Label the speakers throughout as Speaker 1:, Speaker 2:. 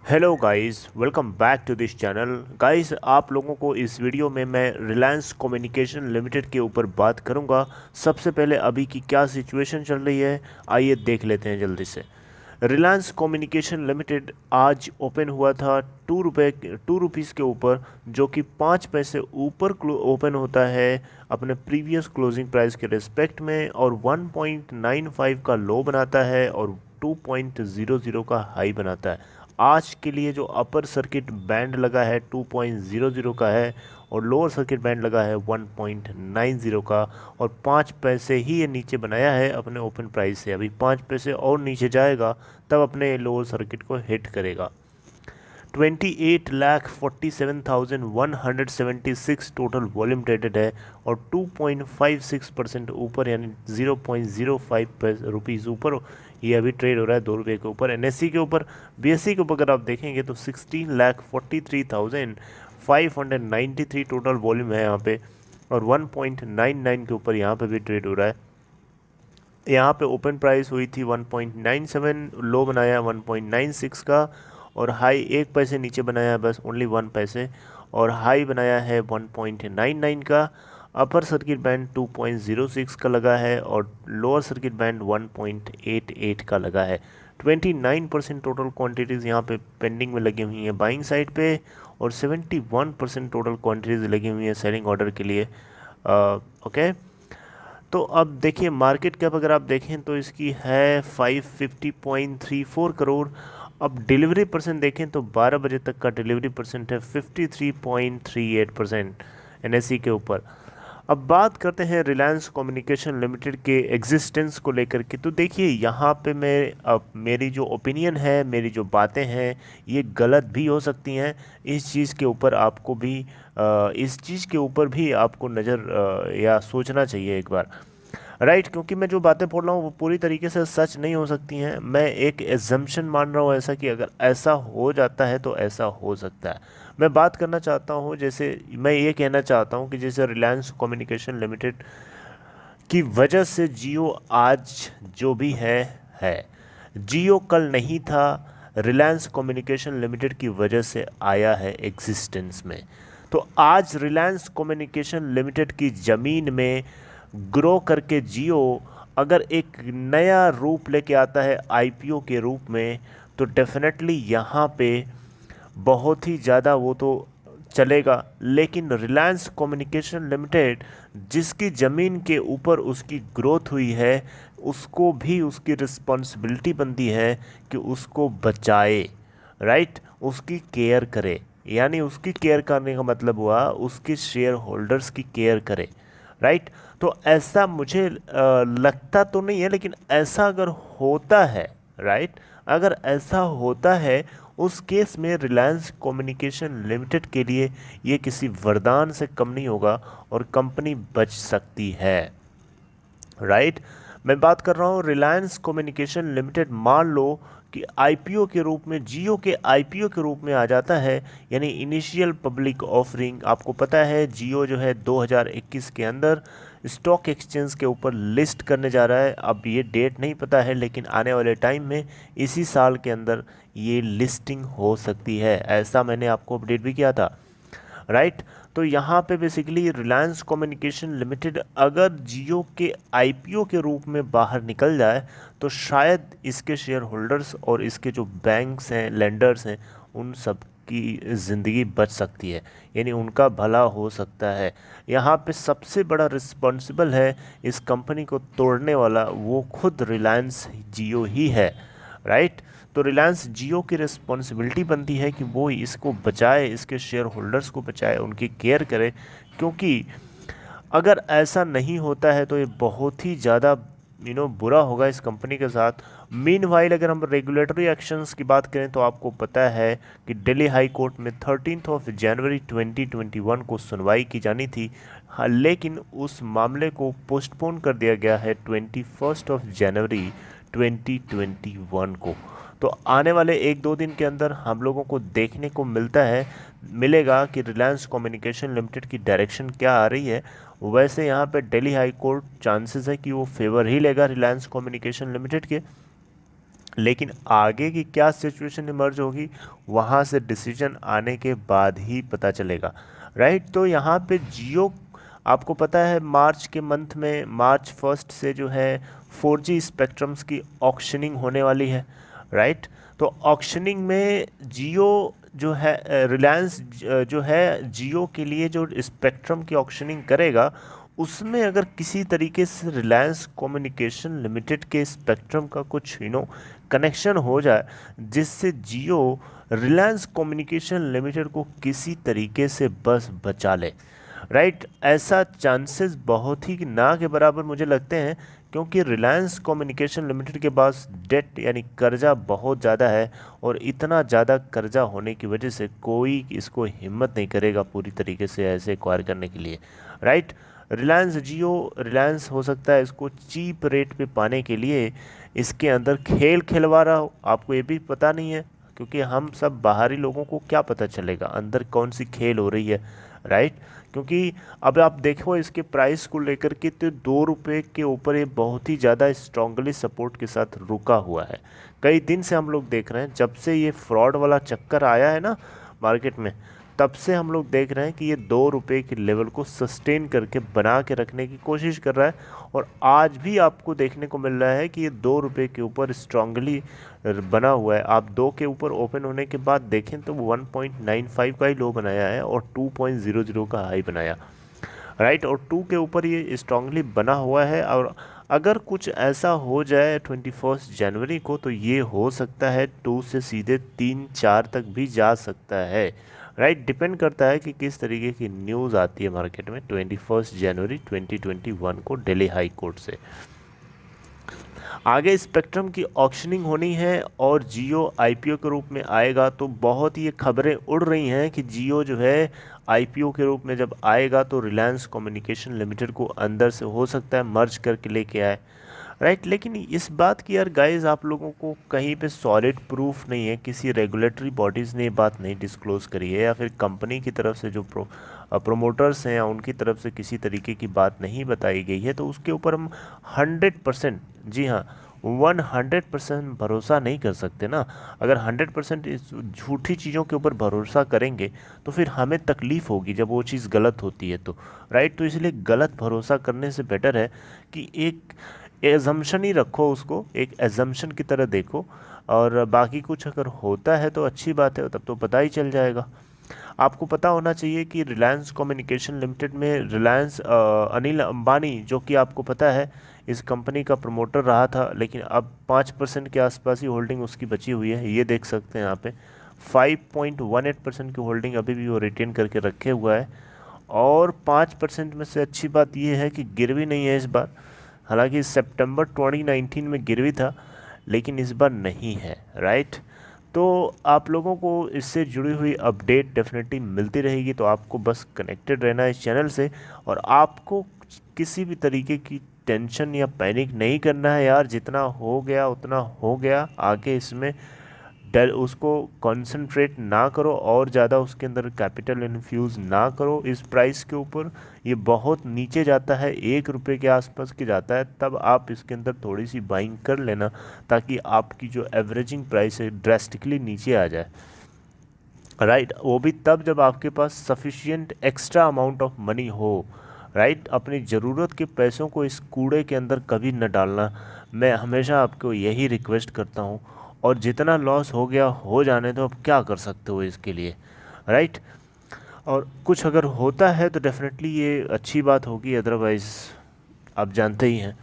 Speaker 1: Hello guys, welcome back to this channel. Guys, आप लोगों को इस वीडियो में मैं रिलायंस कम्युनिकेशन लिमिटेड के ऊपर बात करूंगा। सबसे पहले अभी की क्या सिचुएशन चल रही है, आइए देख लेते हैं जल्दी से। रिलायंस कम्युनिकेशन लिमिटेड आज ओपन हुआ था 2 रुपीज़ के ऊपर, जो कि 5 पैसे ऊपर ओपन होता है अपने प्रीवियस क्लोजिंग प्राइस के रिस्पेक्ट में, और 1.95 का लो बनाता है और 2.00 का हाई बनाता है। आज के लिए जो अपर सर्किट बैंड लगा है 2.00 का है, और लोअर सर्किट बैंड लगा है 1.90 का, और 5 पैसे ही ये नीचे बनाया है अपने ओपन प्राइस से। अभी 5 पैसे और नीचे जाएगा तब अपने लोअर सर्किट को हिट करेगा। 28,47,176 टोटल वॉल्यूम ट्रेडेड है, और 2.56% ऊपर यानी 0.05 रुपीज़ ऊपर ये अभी ट्रेड हो रहा है 2 रुपये के ऊपर। एनएससी के ऊपर, बीएससी के ऊपर अगर आप देखेंगे तो 16,43,593 टोटल वॉल्यूम है यहाँ पे, और 1.99 के ऊपर यहाँ पे भी ट्रेड हो रहा है। यहाँ पे ओपन प्राइस हुई थी 1.97, लो बनाया 1.96 का, और हाई 1 पैसे नीचे बनाया है, बस ओनली 1 पैसे, और हाई बनाया है 1.99 का। अपर सर्किट बैंड 2.06 का लगा है, और लोअर सर्किट बैंड 1.88 का लगा है। 29% टोटल क्वांटिटीज़ यहाँ पे पेंडिंग में लगी हुई हैं बाइंग साइड पे, और 71% टोटल क्वांटिटीज़ लगी हुई हैं सेलिंग ऑर्डर के लिए। ओके, तो अब देखिए मार्केट कैप अगर आप देखें तो इसकी है 550.34 करोड़। अब डिलीवरी परसेंट देखें तो 12 बजे तक का डिलीवरी परसेंट है 53.38% एनएससी के ऊपर। अब बात करते हैं रिलायंस कम्युनिकेशन लिमिटेड के एग्जिस्टेंस को लेकर के। तो देखिए यहाँ पे मैं अब मेरी जो ओपिनियन है, मेरी जो बातें हैं, ये गलत भी हो सकती हैं। इस चीज़ के ऊपर आपको भी इस चीज़ के ऊपर भी आपको नज़र या सोचना चाहिए एक बार, राइट। क्योंकि मैं जो बातें बोल रहा हूँ वो पूरी तरीके से सच नहीं हो सकती हैं। मैं एक एजम्पशन मान रहा हूँ ऐसा कि अगर ऐसा हो जाता है तो ऐसा हो सकता है। मैं बात करना चाहता हूँ, जैसे मैं ये कहना चाहता हूँ कि जैसे रिलायंस कम्युनिकेशन लिमिटेड की वजह से जियो आज जो भी है। जियो कल नहीं था, रिलायंस कम्युनिकेशन लिमिटेड की वजह से आया है एग्जिस्टेंस में। तो आज रिलायंस कम्युनिकेशन लिमिटेड की ज़मीन में ग्रो करके जियो अगर एक नया रूप लेके आता है आईपीओ के रूप में, तो डेफिनेटली यहाँ पे बहुत ही ज़्यादा वो तो चलेगा। लेकिन रिलायंस कम्युनिकेशन लिमिटेड जिसकी ज़मीन के ऊपर उसकी ग्रोथ हुई है, उसको भी उसकी रिस्पॉन्सिबिलिटी बनती है कि उसको बचाए, राइट, उसकी केयर करे। यानी उसकी केयर करने का मतलब हुआ उसके शेयर होल्डर्स की केयर करे, राइट। तो ऐसा मुझे लगता तो नहीं है, लेकिन ऐसा अगर होता है, राइट, अगर ऐसा होता है, उस केस में रिलायंस कम्युनिकेशन लिमिटेड के लिए ये किसी वरदान से कम नहीं होगा और कंपनी बच सकती है, राइट। मैं बात कर रहा हूँ रिलायंस कम्युनिकेशन लिमिटेड, मान लो कि आईपीओ के रूप में, जियो के आईपीओ के रूप में आ जाता है, यानी इनिशियल पब्लिक ऑफरिंग। आपको पता है जियो जो है 2021 के अंदर स्टॉक एक्सचेंज के ऊपर लिस्ट करने जा रहा है। अब ये डेट नहीं पता है, लेकिन आने वाले टाइम में इसी साल के अंदर ये लिस्टिंग हो सकती है, ऐसा मैंने आपको अपडेट भी किया था, राइट। तो यहाँ पे बेसिकली रिलायंस कम्युनिकेशन लिमिटेड अगर जियो के आईपीओ के रूप में बाहर निकल जाए, तो शायद इसके शेयर होल्डर्स और इसके जो बैंक्स हैं, लेंडर्स हैं, उन सब की ज़िंदगी बच सकती है, यानी उनका भला हो सकता है। यहाँ पे सबसे बड़ा रिस्पॉन्सिबल है इस कंपनी को तोड़ने वाला, वो खुद रिलायंस जियो ही है, राइट। तो रिलायंस जियो की रिस्पॉन्सिबिलिटी बनती है कि वो इसको बचाए, इसके शेयर होल्डर्स को बचाए, उनकी केयर करे। क्योंकि अगर ऐसा नहीं होता है तो ये बहुत ही ज़्यादा बुरा होगा इस कंपनी के साथ। मीनवाइल अगर हम रेगुलेटरी एक्शंस की बात करें तो आपको पता है कि दिल्ली हाई कोर्ट में 13 जनवरी 2021 को सुनवाई की जानी थी। हाँ, लेकिन उस मामले को पोस्टपोन कर दिया गया है 21 जनवरी 2021 को। तो आने वाले 1-2 दिन के अंदर हम लोगों को देखने को मिलेगा कि रिलायंस कम्युनिकेशन लिमिटेड की डायरेक्शन क्या आ रही है। वैसे यहाँ पे दिल्ली हाई कोर्ट चांसेस है कि वो फेवर ही लेगा रिलायंस कम्युनिकेशन लिमिटेड के, लेकिन आगे की क्या सिचुएशन इमर्ज होगी वहाँ से डिसीजन आने के बाद ही पता चलेगा, राइट। तो यहाँ पे जियो, आपको पता है मार्च के मंथ में, मार्च 1 से जो है 4G स्पेक्ट्रम्स की ऑक्शनिंग होने वाली है, राइट। तो ऑक्शनिंग में जियो जो है, रिलायंस जो है जियो के लिए जो स्पेक्ट्रम की ऑक्शनिंग करेगा, उसमें अगर किसी तरीके से रिलायंस कम्युनिकेशन लिमिटेड के स्पेक्ट्रम का कुछ कनेक्शन हो जाए, जिससे जियो रिलायंस कम्युनिकेशन लिमिटेड को किसी तरीके से बस बचा ले, राइट। ऐसा चांसेस बहुत ही ना के बराबर मुझे लगते हैं, क्योंकि रिलायंस कम्युनिकेशन लिमिटेड के पास डेट यानी कर्जा बहुत ज़्यादा है, और इतना ज़्यादा कर्जा होने की वजह से कोई इसको हिम्मत नहीं करेगा पूरी तरीके से ऐसे एक्वायर करने के लिए, राइट। रिलायंस हो सकता है इसको चीप रेट पे पाने के लिए इसके अंदर खेल खिलवा रहा हो, आपको ये भी पता नहीं है, क्योंकि हम सब बाहरी लोगों को क्या पता चलेगा अंदर कौन सी खेल हो रही है, राइट। क्योंकि अब आप देखो इसके प्राइस को लेकर के, तो 2 रुपये के ऊपर ये बहुत ही ज़्यादा स्ट्रांगली सपोर्ट के साथ रुका हुआ है। कई दिन से हम लोग देख रहे हैं, जब से ये फ्रॉड वाला चक्कर आया है ना मार्केट में, तब से हम लोग देख रहे हैं कि ये 2 रुपये के लेवल को सस्टेन करके बना के रखने की कोशिश कर रहा है, और आज भी आपको देखने को मिल रहा है कि ये 2 रुपये के ऊपर स्ट्रांगली बना हुआ है। आप 2 के ऊपर ओपन होने के बाद देखें तो 1.95 का ही लो बनाया है और 2.00 का हाई बनाया, राइट। और 2 के ऊपर ये स्ट्रांगली बना हुआ है, और अगर कुछ ऐसा हो जाए 21 जनवरी को, तो ये हो सकता है 2 से सीधे 3-4 तक भी जा सकता है, राइट। डिपेंड करता है कि किस तरीके की न्यूज़ आती है मार्केट में 21 जनवरी 2021 को दिल्ली हाई कोर्ट से। आगे स्पेक्ट्रम की ऑक्शनिंग होनी है और जियो आईपीओ के रूप में आएगा, तो बहुत ये खबरें उड़ रही हैं कि जियो जो है आईपीओ के रूप में जब आएगा तो रिलायंस कम्युनिकेशन लिमिटेड को अंदर से हो सकता है मर्ज करके लेके आए, राइट। लेकिन इस बात की यार गाइस, आप लोगों को कहीं पे सॉलिड प्रूफ नहीं है, किसी रेगुलेटरी बॉडीज़ ने ये बात नहीं डिस्क्लोज़ करी है, या फिर कंपनी की तरफ से जो प्रोमोटर्स हैं या उनकी तरफ से किसी तरीके की बात नहीं बताई गई है, तो उसके ऊपर हम 100%, जी हाँ 100% भरोसा नहीं कर सकते ना। अगर 100% इस झूठी चीज़ों के ऊपर भरोसा करेंगे तो फिर हमें तकलीफ़ होगी जब वो चीज़ गलत होती है तो, राइट। तो इसलिए गलत भरोसा करने से बेटर है कि एक एजम्पशन ही रखो, उसको एक एजम्पशन की तरह देखो, और बाकी कुछ अगर होता है तो अच्छी बात है, तब तो पता ही चल जाएगा। आपको पता होना चाहिए कि रिलायंस कम्युनिकेशन लिमिटेड में रिलायंस अनिल अंबानी, जो कि आपको पता है इस कंपनी का प्रमोटर रहा था, लेकिन अब 5% के आसपास ही होल्डिंग उसकी बची हुई है, ये देख सकते हैं यहाँ पे 5.18% की होल्डिंग अभी भी वो रिटेन करके रखे हुआ है, और 5% में से अच्छी बात ये है कि गिरवी नहीं है इस बार। हालांकि सितंबर 2019 में गिरवी था, लेकिन इस बार नहीं है, राइट। तो आप लोगों को इससे जुड़ी हुई अपडेट डेफिनेटली मिलती रहेगी, तो आपको बस कनेक्टेड रहना है इस चैनल से, और आपको किसी भी तरीके की टेंशन या पैनिक नहीं करना है यार, जितना हो गया उतना हो गया, आगे इसमें डर उसको कंसंट्रेट ना करो, और ज़्यादा उसके अंदर कैपिटल इन्फ्यूज़ ना करो इस प्राइस के ऊपर। ये बहुत नीचे जाता है, 1 रुपये के आसपास के जाता है, तब आप इसके अंदर थोड़ी सी बाइंग कर लेना, ताकि आपकी जो एवरेजिंग प्राइस है ड्रेस्टिकली नीचे आ जाए, राइट। वो भी तब जब आपके पास sufficient extra amount of money हो, राइट। अपनी ज़रूरत के पैसों को इस कूड़े के अंदर कभी न डालना, मैं हमेशा आपको यही रिक्वेस्ट करता हूँ। और जितना लॉस हो गया हो जाने दो, अब क्या कर सकते हो इसके लिए, राइट। और कुछ अगर होता है तो डेफिनेटली ये अच्छी बात होगी, अदरवाइज़ आप जानते ही हैं,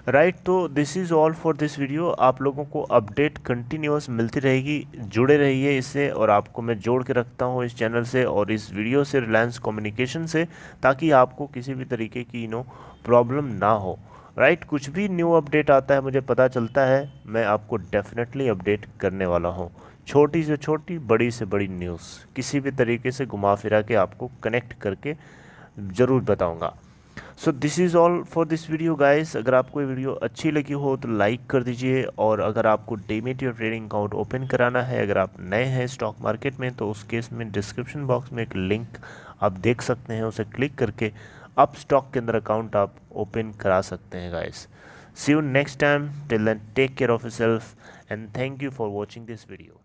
Speaker 1: राइट। तो this is all for this video. आप लोगों को अपडेट कंटिन्यूस मिलती रहेगी, जुड़े रहिए इससे, और आपको मैं जोड़ के रखता हूँ इस चैनल से और इस वीडियो से, रिलायंस कम्युनिकेशन से, ताकि आपको किसी भी तरीके की प्रॉब्लम ना हो, राइट। कुछ भी न्यू अपडेट आता है मुझे पता चलता है, मैं आपको डेफिनेटली अपडेट करने वाला हूँ। छोटी से छोटी, बड़ी से बड़ी न्यूज़ किसी भी तरीके से घुमा फिरा के आपको कनेक्ट करके ज़रूर बताऊँगा। So this is all for this video guys. अगर आपको ये वीडियो अच्छी लगी हो तो लाइक कर दीजिए, और अगर आपको डीमैट या ट्रेडिंग अकाउंट ओपन कराना है, अगर आप नए हैं स्टॉक मार्केट में, तो उस केस में डिस्क्रिप्शन बॉक्स में एक लिंक आप देख सकते हैं, उसे क्लिक करके आप स्टॉक के अंदर अकाउंट आप ओपन करा सकते हैं guys. See you next time, till then take care of yourself and thank you for watching this video.